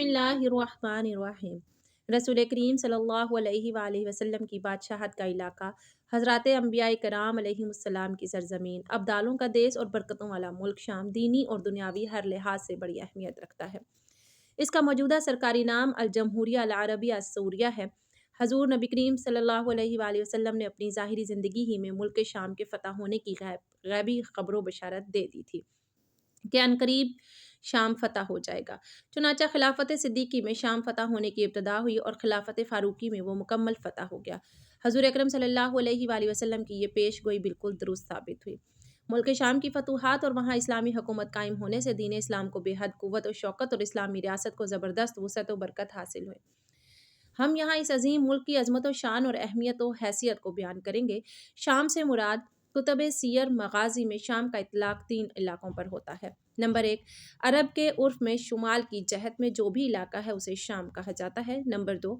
बिस्मिल्लाहिर्रहमानिर्रहीम। रसूल करीम सल्लल्लाहु अलैहि वआलिहि वसल्लम की बादशाहत का इलाका, हज़रात अंबिया कराम अलैहिमुस्सलाम की सरज़मीन, अब्दालों का देश और बरकतों वाला मुल्क शाम दीनी और दुनियावी हर लिहाज से बड़ी अहमियत रखता है। इसका मौजूदा सरकारी नाम अल जमहूरिया अल अरबिया अस्सूरिया है। हजूर नबी करीम सल्लल्लाहु अलैहि वसल्लम ने अपनी ज़ाहिरी ज़िंदगी ही में मुल्क शाम के फ़तह होने की गैबी खबरों बशारत दे दी थी कि अनकरीब शाम फ़तह हो जाएगा। चुनांचे खिलाफत सिद्दीकी में शाम फ़तह होने की इब्तदा हुई और खिलाफत फ़ारूकी में वो मुकम्मल फ़तह हो गया। हज़ूर अकरम सल्लल्लाहु अलैहि वसल्लम की ये पेश गोई बिल्कुल दुरुस्त साबित हुई। मुल्क शाम की फतूहात और वहाँ इस्लामी हुकूमत कायम होने से दीन इस्लाम को बेहद क़ुव्वत और शौकत और इस्लामी रियासत को ज़बरदस्त वसअत और बरकत हासिल हुई। हम यहाँ इस अजीम मुल्क की अजमत व शान और अहमियत व हैसियत को बयान करेंगे। शाम से मुराद कुतुब सीयर मगाजी में शाम का इतलाक़ 3 इलाकों पर होता है। नंबर 1, अरब के उर्फ़ में शुमाल की जहत में जो भी इलाका है उसे शाम कहा जाता है। नंबर 2,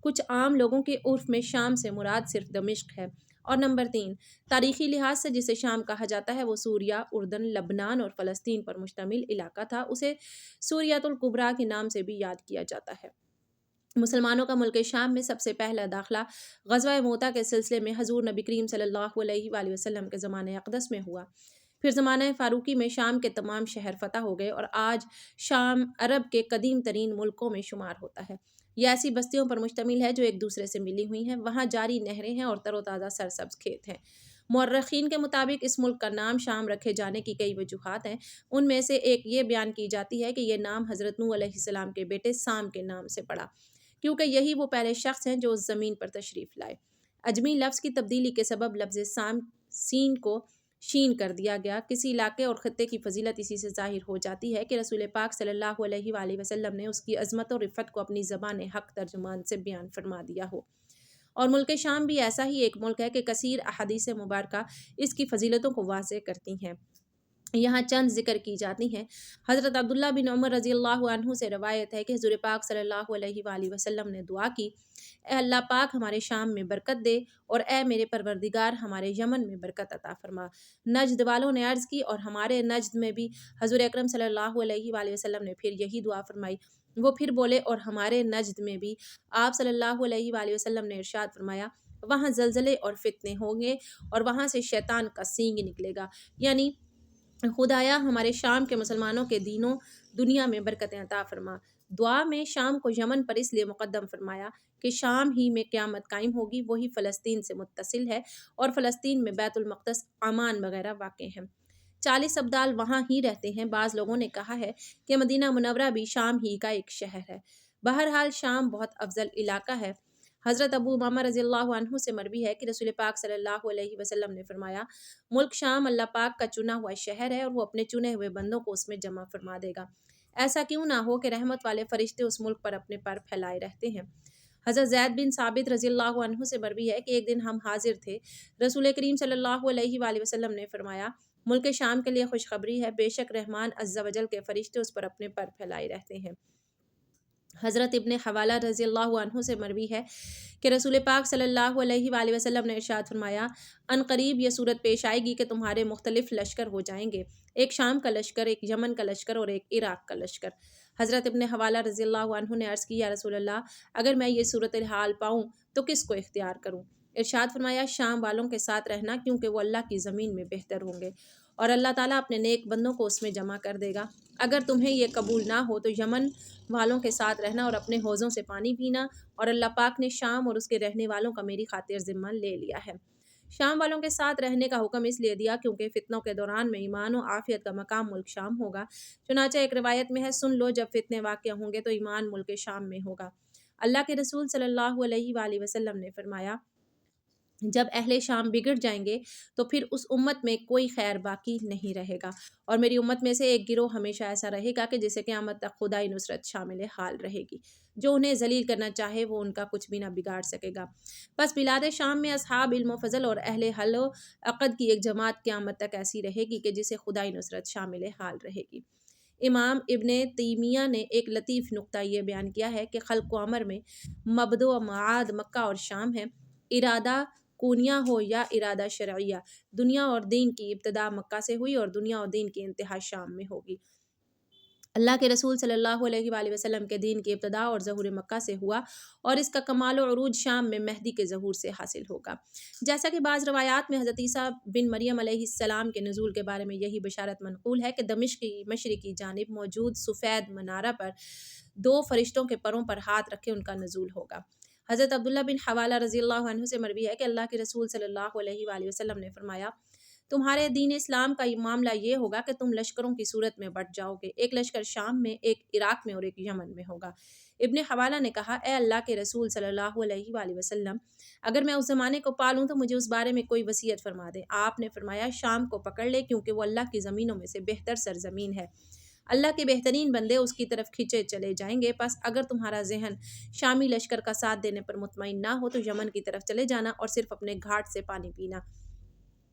कुछ आम लोगों के उर्फ़ में शाम से मुराद सिर्फ दमिश्क है। और नंबर 3, तारीख़ी लिहाज से जिसे शाम कहा जाता है वो सूरिया, उर्दन, लबनान और फ़लस्तीन पर मुश्तमिल इलाका था। उसे सूरियातुल कुबरा के नाम से भी याद किया जाता है। मुसलमानों का मुल्क शाम में सबसे पहला दाखिला ग़ज़वा मोता के सिलसिले में हज़ूर नबी करीम सल्लल्लाहु अलैहि वसल्लम के ज़माने अक़दस में हुआ। फिर ज़माना फ़ारूकी में शाम के तमाम शहर फ़तह हो गए और आज शाम अरब के कदीम तरीन मुल्कों में शुमार होता है। यह ऐसी बस्तियों पर मुश्तमिल है जो एक दूसरे से मिली हुई हैं। वहाँ जारी नहरें हैं और तरोताज़ा सरसब्ज़ खेत हैं। मुअर्रिख़ीन के मुताबिक इस मुल्क का नाम शाम रखे जाने की कई वजूहात हैं। उनमें से एक ये बयान की जाती है कि यह नाम हज़रत नूह अलैहिस्सलाम के बेटे साम के नाम से पड़ा, क्योंकि यही वो पहले शख्स हैं जो उस ज़मीन पर तशरीफ़ लाए। अजमी लफ्ज़ की तब्दीली के सबब लफ्ज़ साम सीन को शीन कर दिया गया। किसी इलाके और ख़त्ते की फ़जीलत इसी से ज़ाहिर हो जाती है कि रसूल पाक सल्लल्लाहु अलैहि वसल्लम ने उसकी अज़मत और रिफ़त को अपनी ज़बान हक़ तर्जुमान से बयान फरमा दिया हो। और मुल्क शाम भी ऐसा ही एक मुल्क है कि कसीर अहादीस मुबारका इसकी फ़जीलतों को वाज़ेह करती हैं। यहाँ चंद ज़िक्र की जाती हैं। हज़रत अब्दुल्ला बिन उमर रज़ियल्लाहु अन्हु से रवायत है कि हुज़ूर पाक सल्लल्लाहु अलैहि वसल्लम ने दुआ की, ए अल्लाह पाक हमारे शाम में बरकत दे और ए मेरे परवरदिगार हमारे यमन में बरकत अता फरमा। नज्द वालों ने अर्ज़ की और हमारे नज्द में भी हज़ूर अकरम सल्लल्लाहु अलैहि वसल्लम ने फिर यही दुआ फरमाई। वो फिर बोले और हमारे नज्द में भी आप सल्लल्लाहु अलैहि वसल्लम ने इरशाद फरमाया, वहाँ ज़लज़ले और फितने होंगे और वहाँ से शैतान का सींग निकलेगा। यानी खुदाया हमारे शाम के मुसलमानों के दीनों दुनिया में बरकतें अता फरमा। दुआ में शाम को यमन पर इसलिए मुक़द्दम फरमाया कि शाम ही में क़यामत कायम होगी। वही फ़लस्तीन से मुत्तसिल है और फ़लस्तीन में बैतुल मक़दस, अमान वगैरह वाक़ हैं। 40 अब्दाल वहाँ ही रहते हैं। बाज़ लोगों ने कहा है कि मदीना मुनव्वरा भी शाम ही का एक शहर है। बहरहाल शाम बहुत अफजल इलाका है। हज़रत अबू उमामा रज़ियल्लाहु अन्हु से मरवी है कि रसूल पाक सल्लल्लाहु अलैहि वसल्लम ने फरमाया, मुल्क शाम अल्लाह पाक का चुना हुआ शहर है और वो अपने चुने हुए बंदों को उसमें जमा फरमा देगा। ऐसा क्यों ना हो कि रहमत वाले फरिश्ते उस मुल्क पर अपने पर फैलाए रहते हैं। हज़रत ज़ैद बिन साबित रज़ियल्लाहु अन्हु से मरवी है कि एक दिन हम हाजिर थे। रसूल करीम सल्लल्लाहु अलैहि वसल्लम ने फरमाया, मुल्क शाम के लिए खुशखबरी है, बेशक रहमान अज़्ज़ा वजल के फरिश्ते उस पर अपने पर फैलाए रहते हैं। हज़रत इब्न हवाला रज़ियल्लाहु अन्हु से मरवी है कि रसूल पाक सल्लल्लाहु अलैहि वसल्लम ने इरशाद फरमाया, अनकरीब यह सूरत पेश आएगी कि तुम्हारे मुख्तलिफ लश्कर हो जाएंगे, एक शाम का लश्कर, एक यमन का लश्कर और एक इराक़ का लश्कर। हज़रत इब्न हवाला रज़ियल्लाहु अन्हु ने अर्ज़ की, या रसूल अल्लाह, अगर मैं ये सूरत हाल पाऊँ तो किसको इख्तियार करूँ? इरशाद फरमाया, शाम वालों के साथ रहना, क्योंकि वो अल्लाह की ज़मीन में बेहतर होंगे और अल्लाह ताला अपने नेक बंदों को उसमें जमा कर देगा। अगर तुम्हें ये कबूल ना हो तो यमन वालों के साथ रहना और अपने हौज़ों से पानी पीना, और अल्लाह पाक ने शाम और उसके रहने वालों का मेरी खातिर ज़िम्मा ले लिया है। शाम वालों के साथ रहने का हुक्म इसलिए दिया क्योंकि फितनों के दौरान में ईमान और आफ़ियत का मकाम मुल्क शाम होगा। चुनांचे एक रिवायत में है, सुन लो जब फितने वाक़या होंगे तो ईमान मुल्क शाम में होगा। अल्लाह के रसूल सल्लल्लाहु अलैहि वसल्लम ने फरमाया, जब अहले शाम बिगड़ जाएंगे तो फिर उस उम्मत में कोई खैर बाकी नहीं रहेगा और मेरी उम्मत में से एक गिरोह हमेशा ऐसा रहेगा कि जिसे क़यामत तक खुदाई नुसरत शामिल हाल रहेगी। जो उन्हें जलील करना चाहे वो उनका कुछ भी ना बिगाड़ सकेगा। बस बिलाद शाम में असहाब इल्म फ़ज़ल और अहले हल व अक़द की एक जमात क़यामत तक ऐसी रहेगी कि जिसे खुदाई नुसरत शामिल हाल रहेगी। इमाम इब्ने तैमिया ने एक लतीफ़ नुक्ता ये बयान किया है कि खल्क़ व अमर में मबदो व मआद मक्का और शाम है। इरादा कूनिया हो या इरादा शरइया, दुनिया और दीन की इब्तदा मक्का से हुई और दुनिया और दीन की इंतहा शाम में होगी। اللہ کے رسول صلی اللہ علیہ وآلہ وسلم کے دین کی ابتدا اور ظہور مکہ سے ہوا اور اس کا کمال و عروج شام میں مہدی کے ظہور سے حاصل ہوگا۔ جیسا کہ بعض روایات میں حضرت عیسیٰ بن مریم علیہ السلام کے نزول کے بارے میں یہی بشارت منقول ہے کہ دمشق کی مشرقی جانب موجود سفید منارہ پر 2 فرشتوں کے پروں پر ہاتھ رکھے ان کا نزول ہوگا۔ حضرت عبداللہ بن حوالہ رضی اللہ عنہ سے مروی ہے کہ اللہ کے رسول صلی اللہ علیہ وآلہ وسلم نے فرمایا، تمہارے دین اسلام کا معاملہ یہ ہوگا کہ تم لشکروں کی صورت میں بٹ جاؤ گے، ایک لشکر شام میں، ایک عراق میں اور ایک یمن میں ہوگا۔ ابن حوالہ نے کہا، اے اللہ کے رسول صلی اللہ علیہ وآلہ وسلم، اگر میں اس زمانے کو پالوں تو مجھے اس بارے میں کوئی وصیت فرما دیں۔ آپ نے فرمایا، شام کو پکڑ لے کیونکہ وہ اللہ کی زمینوں میں سے بہتر سرزمین ہے، اللہ کے بہترین بندے اس کی طرف کھینچے چلے جائیں گے۔ پس اگر تمہارا ذہن شامی لشکر کا ساتھ دینے پر مطمئن نہ ہو تو یمن کی طرف چلے جانا اور صرف اپنے گھاٹ سے پانی پینا۔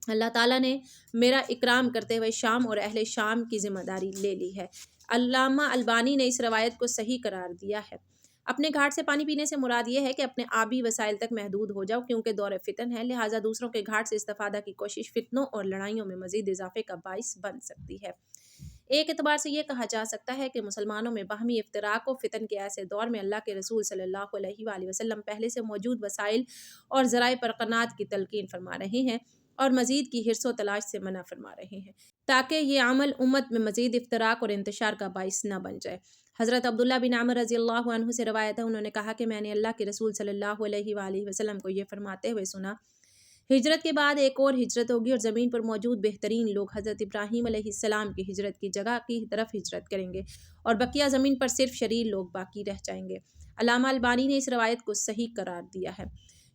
اللہ تعالیٰ نے میرا اکرام کرتے ہوئے شام اور اہل شام کی ذمہ داری لے لی ہے۔ علامہ البانی نے اس روایت کو صحیح قرار دیا ہے۔ اپنے گھاٹ سے پانی پینے سے مراد یہ ہے کہ اپنے آبی وسائل تک محدود ہو جاؤ، کیونکہ دور فتن ہے، لہٰذا دوسروں کے گھاٹ سے استفادہ کی کوشش فتنوں اور لڑائیوں میں مزید اضافے کا باعث بن سکتی ہے۔ ایک اعتبار سے یہ کہا جا سکتا ہے کہ مسلمانوں میں باہمی افتراق و فتن کے ایسے دور میں اللہ کے رسول صلی اللہ علیہ وآلہ وسلم پہلے سے موجود وسائل اور ذرائع پر قناعت کی تلقین فرما رہے ہیں اور مزید کی حرص و تلاش سے منع فرما رہے ہیں، تاکہ یہ عمل امت میں مزید افتراق اور انتشار کا باعث نہ بن جائے۔ حضرت عبداللہ بن عمر رضی اللہ عنہ سے روایت ہے، انہوں نے کہا کہ میں نے اللہ کے رسول صلی اللہ علیہ وآلہ وسلم کو یہ فرماتے ہوئے سنا، ہجرت کے بعد ایک اور ہجرت ہوگی اور زمین پر موجود بہترین لوگ حضرت ابراہیم علیہ السلام کی ہجرت کی جگہ کی طرف ہجرت کریں گے اور بقیہ زمین پر صرف شریر لوگ باقی رہ جائیں گے۔ علامہ البانی نے اس روایت کو صحیح قرار دیا ہے۔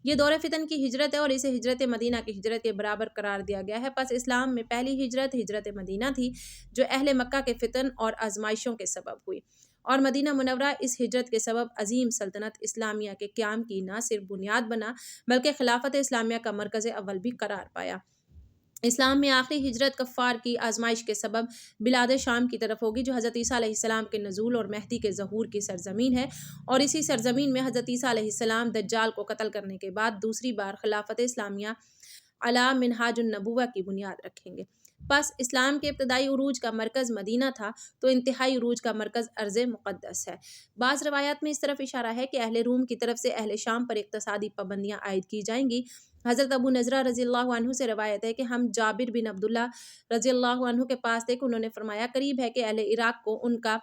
یہ دور فتن کی ہجرت ہے اور اسے ہجرت مدینہ کی ہجرت کے برابر قرار دیا گیا ہے۔ پس اسلام میں پہلی ہجرت ہجرت مدینہ تھی، جو اہل مکہ کے فتن اور آزمائشوں کے سبب ہوئی، اور مدینہ منورہ اس ہجرت کے سبب عظیم سلطنت اسلامیہ کے قیام کی نہ صرف بنیاد بنا بلکہ خلافت اسلامیہ کا مرکز اول بھی قرار پایا۔ اسلام میں آخری ہجرت کفار کی آزمائش کے سبب بلاد شام کی طرف ہوگی، جو حضرت عیسیٰ علیہ السلام کے نزول اور مہدی کے ظہور کی سرزمین ہے، اور اسی سرزمین میں حضرت عیسیٰ علیہ السلام دجال کو قتل کرنے کے بعد دوسری بار خلافت اسلامیہ علی منہاج النبوہ کی بنیاد رکھیں گے۔ پس اسلام کے ابتدائی عروج کا مرکز مدینہ تھا تو انتہائی عروج کا مرکز ارض مقدس ہے۔ بعض روایات میں اس طرف اشارہ ہے کہ اہل روم کی طرف سے اہل شام پر اقتصادی پابندیاں عائد کی جائیں گی۔ حضرت ابو نضرہ رضی اللہ عنہ سے روایت ہے کہ ہم جابر بن عبداللہ رضی اللہ عنہ کے پاس تھے کہ انہوں نے فرمایا، قریب ہے کہ اہل عراق کو ان کا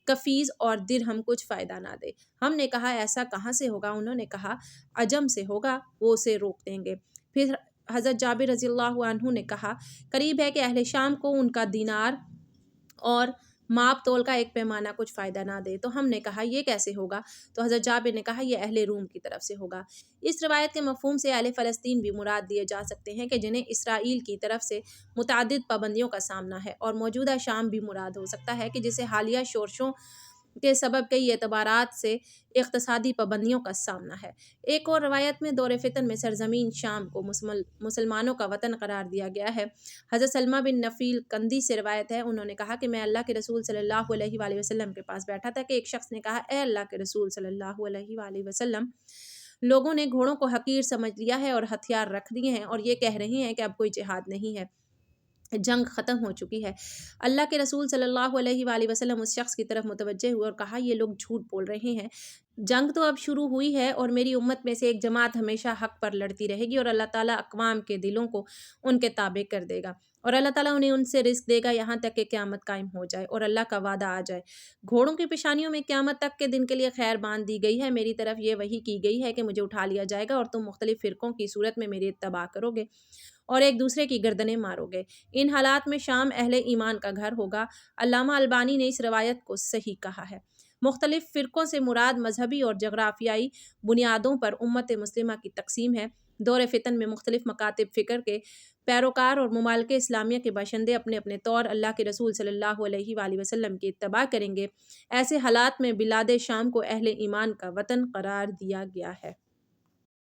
کفیز اور درہم کچھ فائدہ نہ دے۔ ہم نے کہا، ایسا کہاں سے ہوگا؟ انہوں نے کہا، عجم سے ہوگا، وہ اسے روک دیں گے۔ پھر حضرت جابر رضی اللہ عنہ نے کہا، قریب ہے کہ اہل شام کو ان کا دینار اور ماپ تول کا ایک پیمانہ کچھ فائدہ نہ دے۔ تو ہم نے کہا، یہ کیسے ہوگا؟ تو حضرت جابر نے کہا، یہ اہل روم کی طرف سے ہوگا۔ اس روایت کے مفہوم سے اہل فلسطین بھی مراد دیے جا سکتے ہیں کہ جنہیں اسرائیل کی طرف سے متعدد پابندیوں کا سامنا ہے، اور موجودہ شام بھی مراد ہو سکتا ہے کہ جسے حالیہ شورشوں کے سبب کئی اعتبارات سے اقتصادی پابندیوں کا سامنا ہے۔ ایک اور روایت میں دور فتن میں سرزمین شام کو مسلمانوں کا وطن قرار دیا گیا ہے۔ حضرت سلمہ بن نفیل کندی سے روایت ہے، انہوں نے کہا کہ میں اللہ کے رسول صلی اللہ علیہ وآلہ وسلم کے پاس بیٹھا تھا کہ ایک شخص نے کہا، اے اللہ کے رسول صلی اللہ علیہ وآلہ وسلم، لوگوں نے گھوڑوں کو حقیر سمجھ لیا ہے اور ہتھیار رکھ دیے ہیں اور یہ کہہ رہے ہیں کہ اب کوئی جہاد نہیں ہے، جنگ ختم ہو چکی ہے۔ اللہ کے رسول صلی اللہ علیہ وآلہ وسلم اس شخص کی طرف متوجہ ہوئے اور کہا، یہ لوگ جھوٹ بول رہے ہیں، جنگ تو اب شروع ہوئی ہے اور میری امت میں سے ایک جماعت ہمیشہ حق پر لڑتی رہے گی اور اللہ تعالیٰ اقوام کے دلوں کو ان کے تابع کر دے گا، اور اللہ تعالیٰ انہیں ان سے رزق دے گا یہاں تک کہ قیامت قائم ہو جائے اور اللہ کا وعدہ آ جائے۔ گھوڑوں کی پیشانیوں میں قیامت تک کے دن کے لیے خیر باندھ دی گئی ہے، میری طرف یہ وحی کی گئی ہے کہ مجھے اٹھا لیا جائے گا اور تم مختلف فرقوں کی صورت میں میری اتباع کرو گے اور ایک دوسرے کی گردنیں مارو گے۔ ان حالات میں شام اہل ایمان کا گھر ہوگا۔ علامہ البانی نے اس روایت کو صحیح کہا ہے۔ مختلف فرقوں سے مراد مذہبی اور جغرافیائی بنیادوں پر امت مسلمہ کی تقسیم ہے۔ دور فتن میں مختلف مکاتب فکر کے پیروکار اور ممالک اسلامیہ کے باشندے اپنے اپنے طور اللہ کے رسول صلی اللہ علیہ وآلہ وسلم کی اتباع کریں گے۔ ایسے حالات میں بلاد شام کو اہل ایمان کا وطن قرار دیا گیا ہے۔